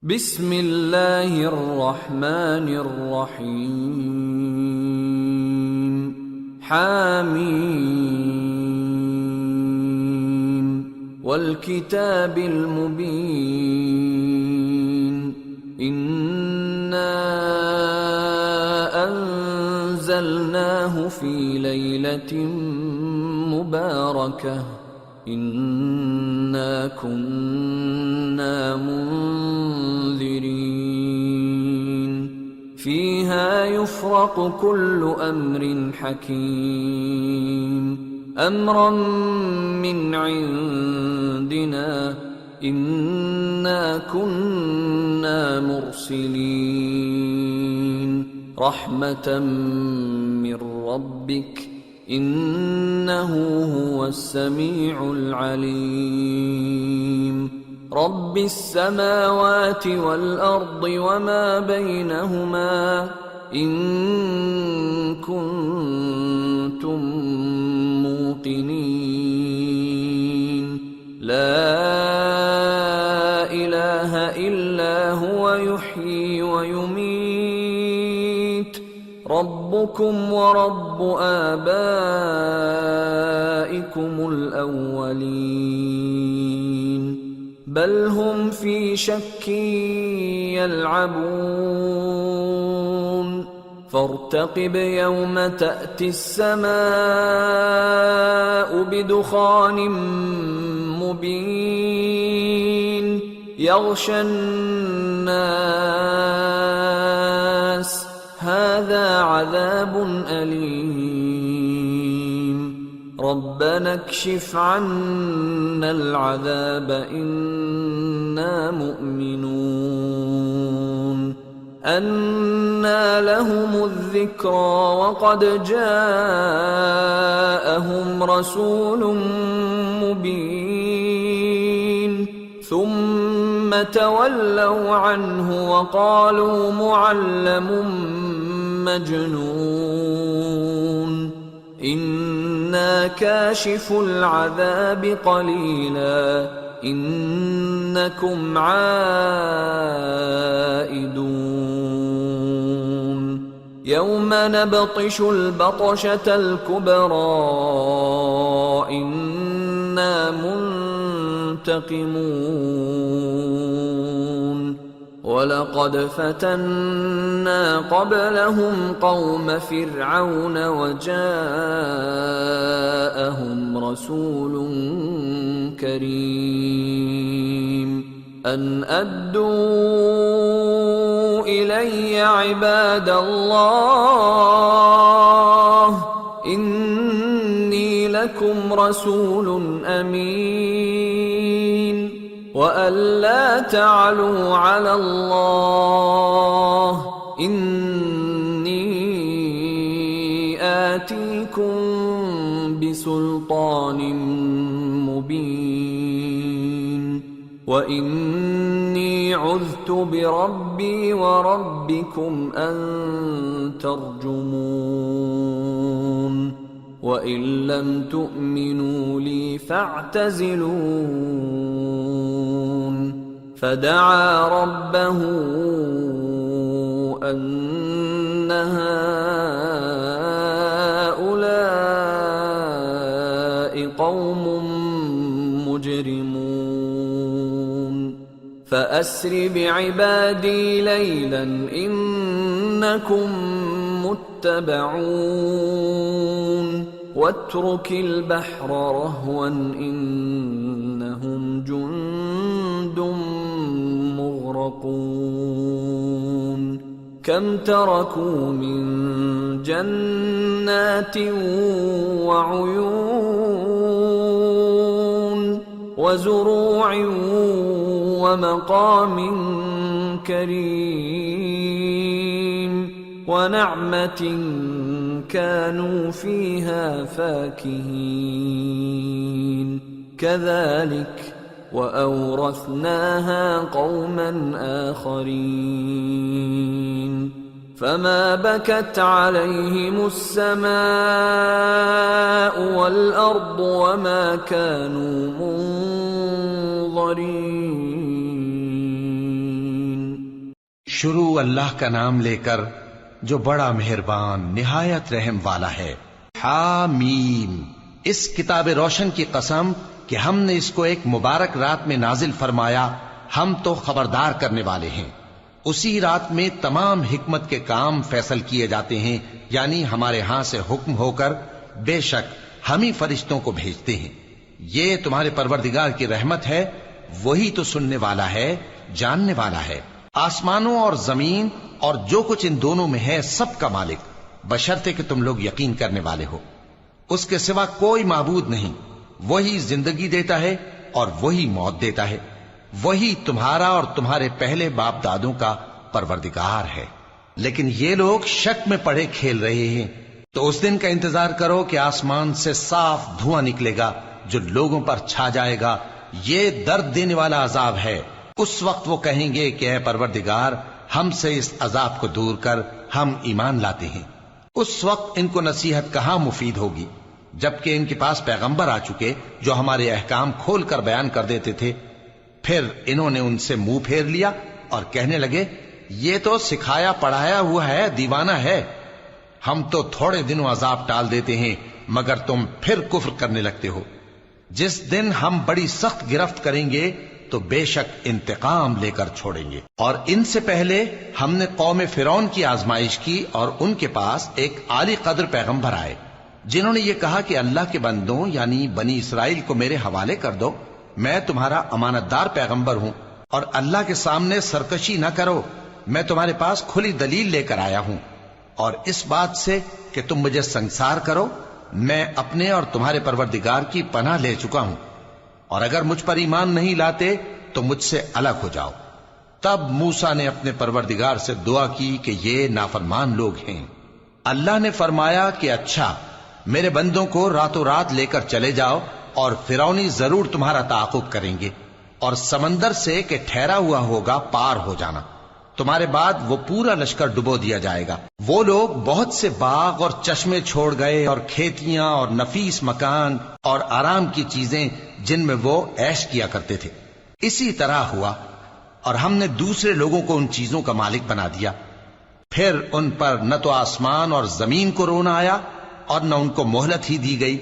بسم الله الرحمن الرحيم حميم والكتاب المبين إنا أنزلناه في ليلة مباركة إنا كنا منذرين فيها يفرق كل أمر حكيم أمرا من عندنا إنا كنا مرسلين رحمة من ربك إنه هو السميع العليم رب السماوات والأرض وما بينهما إن كنتم موقنين لا إله إلا هو يحيي ويميت ربكم ورب آبائكم الأولين بل هم في شك يلعبون فارتقب يوم تأتي السماء بدخان مبين يغشى الناس هذا عذاب أليم ربنا اكشف عنا العذاب إنا مؤمنون أنى لهم الذكرى وقد جاءهم رسول مبين ثم تولوا عنه وقالوا معلم مجنون إنا كاشف العذاب قليلا إنكم عائدون يوم نبطش البطشة الكبرى إنا منتقمون ولقد فتنا قبلهم قوم فرعون وجاءهم رسول كريم أن أدوا إلي عباد الله إني لكم رسول أمين وأن لا تعلوا على الله إني آتيكم بسلطان مبين وإني عذت بربي وربكم أن ترجمون وإن لم تؤمنوا لي فاعتزلون فدعا ربه أن هؤلاء قوم مجرمون فأسر بعبادي ليلا إنكم متبعون واترك البحر رهوا إنهم جند مغرقون كم تركوا من جنات وعيون وزروع ومقام كريم ونعمة كانوا فيها فاكهين كذلك وأورثناها قوما آخرين فما بكت عليهم السماء والأرض وما كانوا منظرين شروع اللہ کا نام لے کر جو بڑا مہربان نہایت رحم والا ہے۔ حامیم، اس کتاب روشن کی قسم کہ ہم نے اس کو ایک مبارک رات میں نازل فرمایا، ہم تو خبردار کرنے والے ہیں۔ اسی رات میں تمام حکمت کے کام فیصل کیے جاتے ہیں، یعنی ہمارے ہاں سے حکم ہو کر بے شک ہم ہی فرشتوں کو بھیجتے ہیں۔ یہ تمہارے پروردگار کی رحمت ہے، وہی تو سننے والا ہے، جاننے والا ہے۔ آسمانوں اور زمین اور جو کچھ ان دونوں میں ہے سب کا مالک، بشرطے کہ تم لوگ یقین کرنے والے ہو۔ اس کے سوا کوئی معبود نہیں، وہی زندگی دیتا ہے اور وہی موت دیتا ہے، وہی تمہارا اور تمہارے پہلے باپ دادوں کا پروردگار ہے۔ لیکن یہ لوگ شک میں پڑے کھیل رہے ہیں۔ تو اس دن کا انتظار کرو کہ آسمان سے صاف دھواں نکلے گا جو لوگوں پر چھا جائے گا، یہ درد دینے والا عذاب ہے۔ اس وقت وہ کہیں گے کہ اے پروردگار، ہم سے اس عذاب کو دور کر، ہم ایمان لاتے ہیں۔ اس وقت ان کو نصیحت کہاں مفید ہوگی، جبکہ ان کے پاس پیغمبر آ چکے جو ہمارے احکام کھول کر بیان کر دیتے تھے۔ پھر انہوں نے ان سے منہ پھیر لیا اور کہنے لگے، یہ تو سکھایا پڑھایا ہوا ہے، دیوانہ ہے۔ ہم تو تھوڑے دنوں عذاب ٹال دیتے ہیں مگر تم پھر کفر کرنے لگتے ہو۔ جس دن ہم بڑی سخت گرفت کریں گے تو بے شک انتقام لے کر چھوڑیں گے۔ اور ان سے پہلے ہم نے قوم فرعون کی آزمائش کی اور ان کے پاس ایک عالی قدر پیغمبر آئے جنہوں نے یہ کہا کہ اللہ کے بندوں یعنی بنی اسرائیل کو میرے حوالے کر دو، میں تمہارا امانت دار پیغمبر ہوں، اور اللہ کے سامنے سرکشی نہ کرو، میں تمہارے پاس کھلی دلیل لے کر آیا ہوں، اور اس بات سے کہ تم مجھے سنگسار کرو میں اپنے اور تمہارے پروردگار کی پناہ لے چکا ہوں، اور اگر مجھ پر ایمان نہیں لاتے تو مجھ سے الگ ہو جاؤ۔ تب موسیٰ نے اپنے پروردگار سے دعا کی کہ یہ نافرمان لوگ ہیں۔ اللہ نے فرمایا کہ اچھا، میرے بندوں کو راتوں رات لے کر چلے جاؤ، اور فرعونی ضرور تمہارا تعاقب کریں گے، اور سمندر سے کہ ٹھہرا ہوا ہوگا پار ہو جانا، تمہارے بعد وہ پورا لشکر ڈبو دیا جائے گا۔ وہ لوگ بہت سے باغ اور چشمے چھوڑ گئے اور کھیتیاں اور نفیس مکان اور آرام کی چیزیں جن میں وہ عیش کیا کرتے تھے۔ اسی طرح ہوا، اور ہم نے دوسرے لوگوں کو ان چیزوں کا مالک بنا دیا۔ پھر ان پر نہ تو آسمان اور زمین کو رونا آیا اور نہ ان کو مہلت ہی دی گئی،